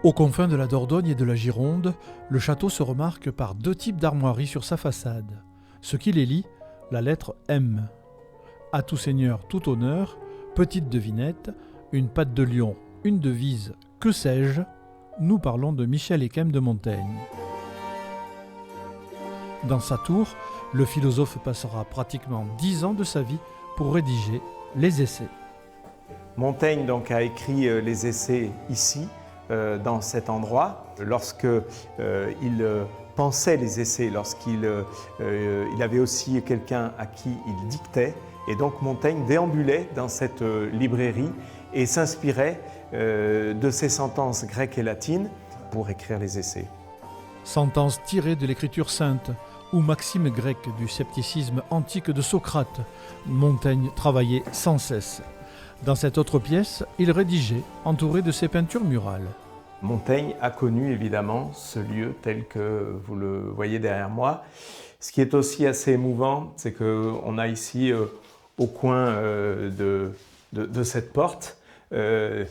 Aux confins de la Dordogne et de la Gironde, le château se remarque par deux types d'armoiries sur sa façade. Ce qui les lie, la lettre M. À tout seigneur, tout honneur, petite devinette, une patte de lion, une devise, que sais-je, nous parlons de Michel Eyquem de Montaigne. Dans sa tour, le philosophe passera pratiquement 10 ans de sa vie pour rédiger les essais. Montaigne donc a écrit les essais ici, dans cet endroit, lorsque il pensait les essais, lorsqu'il il avait aussi quelqu'un à qui il dictait. Et donc Montaigne déambulait dans cette librairie et s'inspirait de ces sentences grecques et latines pour écrire les essais. Sentences tirées de l'écriture sainte ou maximes grecques du scepticisme antique de Socrate, Montaigne travaillait sans cesse. Dans cette autre pièce, il rédigeait, entouré de ses peintures murales. Montaigne a connu évidemment ce lieu tel que vous le voyez derrière moi. Ce qui est aussi assez émouvant, c'est qu'on a ici, au coin de cette porte, des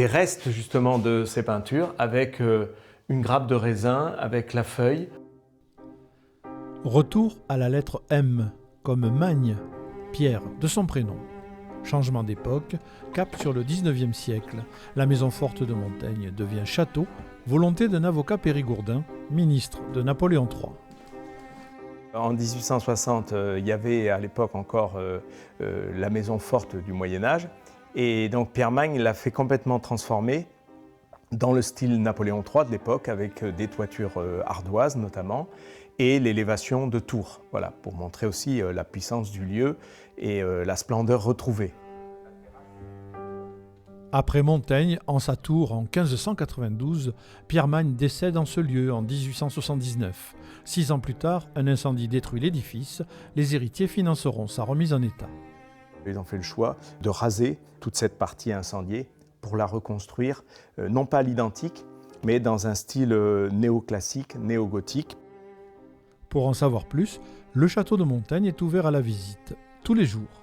restes justement de ces peintures avec une grappe de raisin, avec la feuille. Retour à la lettre M, comme Magne, Pierre, de son prénom. Changement d'époque, cap sur le 19e siècle. La maison forte de Montaigne devient château, volonté d'un avocat périgourdin, ministre de Napoléon III. En 1860, il y avait à l'époque encore la maison forte du Moyen-Âge. Et donc Pierre Magne l'a fait complètement transformer dans le style Napoléon III de l'époque, avec des toitures ardoises notamment, et l'élévation de tours, voilà, pour montrer aussi la puissance du lieu et la splendeur retrouvée. Après Montaigne, en sa tour en 1592, Pierre Magne décède en ce lieu en 1879. 6 ans plus tard, un incendie détruit l'édifice. Les héritiers financeront sa remise en état. Ils ont fait le choix de raser toute cette partie incendiée pour la reconstruire, non pas à l'identique, mais dans un style néoclassique, néogothique. Pour en savoir plus, le château de Montaigne est ouvert à la visite tous les jours.